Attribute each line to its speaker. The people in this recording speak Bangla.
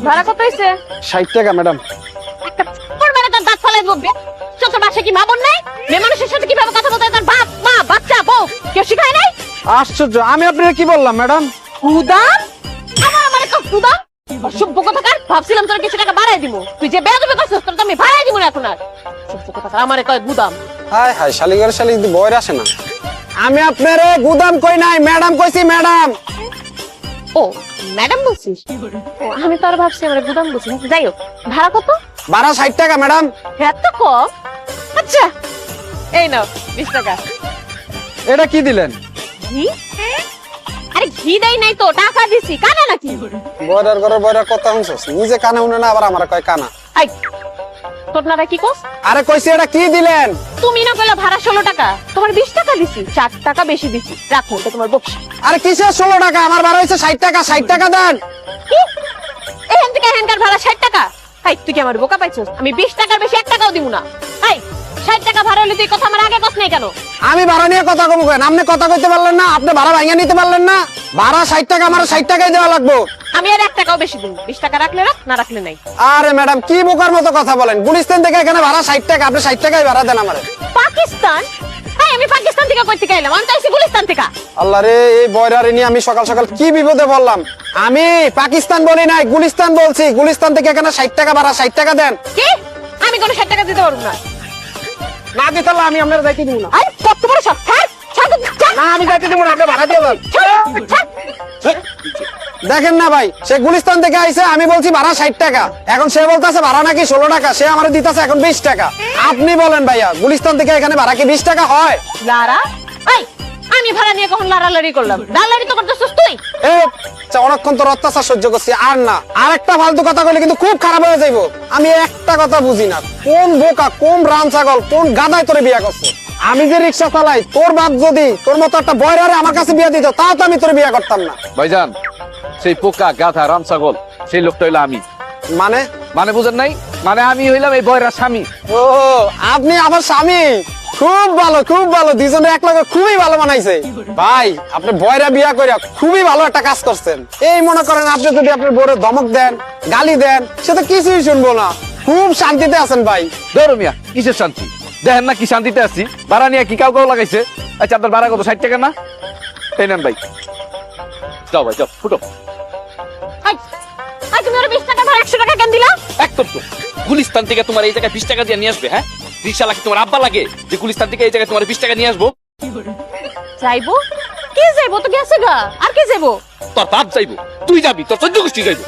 Speaker 1: ভাড়া কত হইছে?
Speaker 2: 60 টাকা ম্যাডাম।
Speaker 1: একটা পর মানে তার দাঁত ফলাই বলবে। ছোট বাসা কি মা বোন নাই? মেয়ে মানুষের সাথে কিভাবে কথা বলতে হয় তার বাপ মা বাচ্চা বউ কেউ শিখায় নাই?
Speaker 2: আশ্চর্য, আমি আপনাকে কি বললাম ম্যাডাম?
Speaker 1: গুদাম? আমার একটা গুদাম? অসভ্য কথাকার, ভাবছিলাম তোর কিছু টাকা বাড়াই দিব। তুই যে বেয়াদবি করছিস তোর তো আমি বাড়াই দিব না এখন আর। অসভ্য কথাকার, আমারে কয় গুদাম।
Speaker 2: হায় হায়, শালিগর শালি যদি বয়রা আসে না। আমি আপনারে গুদাম কই নাই, ম্যাডাম কইছি ম্যাডাম।
Speaker 1: ও ম্যাডাম বলছিস? ও আমি তো আর ভাবছি আমার গুদাম বলছিস। যাই হোক, ভাড়া কত?
Speaker 2: ভাড়া 60 টাকা ম্যাডাম।
Speaker 1: এত কম? আচ্ছা এই নাও 20 টাকা।
Speaker 2: এটা কি দিলেন?
Speaker 1: ঘি? আরে ঘি দেই নাই তো, টাকা দিছি। কানা নাকি?
Speaker 2: বয়রার ঘরে বয়রার কথা শুনছস? নিজে কানে শুনে না, আবার আমার কয় কানা।
Speaker 1: আই তোর নারা কি কস?
Speaker 2: আরে কইছি এটা কি দিলেন?
Speaker 1: তুমি না কইলা ভাড়া 16 টাকা, তোমার 20 টাকা দিছি, 4 টাকা বেশি দিছি। রাখো, এটা তোমার বকশিশ।
Speaker 2: আরে কিসের 16 টাকা? আমার ভাড়া হইছে 60 টাকা। 60 টাকা দেন।
Speaker 1: কি? এখান থেকে এখানকার ভাড়া 60 টাকা? হাই তুই কি আমার বোকা পাইছস? আমি 20 টাকার বেশি 1 টাকাও দিব না। হাই 60 টাকা ভাড়া হলে তুই কথা আমার আগে কস নাই কেন?
Speaker 2: আমি ভাড়া নিয়ে কথা কম কেন? আপনি কথা কইতে পারলেন না? আপনি ভাড়া ভাঙিয়ে নিতে পারলেন না? ভাড়া 60 টাকা, আমার 60 টাকাই দেওয়া লাগবে।
Speaker 1: আমি আর 1 টাকাও বেশি দিব। 20 টাকা রাখলে রাখ, না রাখলে নাই।
Speaker 2: আরে ম্যাডাম, কি বোকার মতো কথা বলেন? গুলিস্তান থেকে এখানে ভাড়া 60 টাকা, আপনি 60 টাকাই ভাড়া দেন আমারে।
Speaker 1: পাকিস্তান? হাই আমি পাকিস্তান থেকে কই থেকে আইলাম? আমি চাইছি গুলিস্তান থেকে।
Speaker 2: আল্লাহ রে, এই বয়রারে নিয়ে আমি সকাল সকাল কি বিপদে পড়লাম। আমি পাকিস্তান বলি নাই, গুলিস্তান বলছি। গুলিস্তান থেকে এখানে 60 টাকা ভাড়া, 60 টাকা দেন।
Speaker 1: কি? আমি কোনো 60 টাকা দিতে পারবো না।
Speaker 2: না দিতে পারলে আমি আপনার যাইতে দিব না।
Speaker 1: আরে কত বড় সব?
Speaker 2: না, আমি যাইতে দিব না, আপনি ভাড়া দিয়ে দেন। দেখেন না ভাই, সে গুলিস্তান থেকে আইছে, আমি বলছি ভাড়া 60 টাকা। এখন সে বলতেছে ভাড়া নাকি 16 টাকা। সে আমারে দিতেছে এখন 20 টাকা। আপনি বলেন ভাইয়া, গুলিস্তান থেকে এখানে ভাড়া কি 20 টাকা হয়?
Speaker 1: লারা, এই আমি ভাড়া নিয়ে কখন লারালারি করলাম? লারালারি তো করতেছস তুই।
Speaker 2: এ অনেকক্ষণ তোর অত্যাচার সহ্য করছি, আর না। আর একটা ফালতু কথা কইলে কিন্তু খুব খারাপ হয়ে যাইবো। আমি একটা কথা বুঝি না, কোন বোকা, কোন রাম ছাগল, কোন গাধায় তোরে বিয়া করছে? আমি যে রিক্সা চালাই, তোর বাপ যদি তোর মতো একটা বয়রারে আমার কাছে বিয়া দিত, তাও তো আমি তোরে বিয়া করতাম না।
Speaker 3: ভাইজান, সেই পোকা গাধা রাম ছাগল সেই লোকটা হইলো আমি।
Speaker 2: মানে
Speaker 3: মানে বুঝেন নাই? মানে আমি হইলাম এই বয়রার স্বামী।
Speaker 2: ও, আপনি আমার স্বামী? খুব ভালো, খুব ভালো। দুজনে এক লগে খুবই ভালো বানাইছে ভাই। আপনি বয়রা বিয়া কইরা খুবই ভালো একটা কাজ করছেন। এই মনে করেন, আপনি যদি আপনার বউরে ধমক দেন, গালি দেন, সে তো কিছুই শুনবো না। খুব শান্তিতে আছেন ভাই।
Speaker 3: ধরো মিয়া, কিসের শান্তি? দেখেন না কি শান্তিতে আছি। ভাড়া নিয়ে কি কাউ কাউ লাগাইছে? আচ্ছা, আপনার ভাড়া কত? 60 টাকা না? এই নেন ভাই, যাও ভাই যাও, ফুটো।
Speaker 1: এই এই তুমি আর 20 টাকা ভাড়া 100 টাকা কেন দিলা?
Speaker 3: একদম তো গুলিস্তান থেকে তোমার এই জায়গায় 20 টাকা দিয়ে নিয়ে আসবে? হ্যাঁ, রিক্সা লাগে তোমার আব্বা লাগে যে গুলিস্তান থেকে এই জায়গায় তোমার 20 টাকা নিয়ে আসবো?
Speaker 1: যাইবো? কি যাইবো? তো গেছে গা, আর কি যাইবো?
Speaker 3: তোর বাপ যাইবো, তুই যাবি, তোর 14 গোষ্ঠী যাইবো।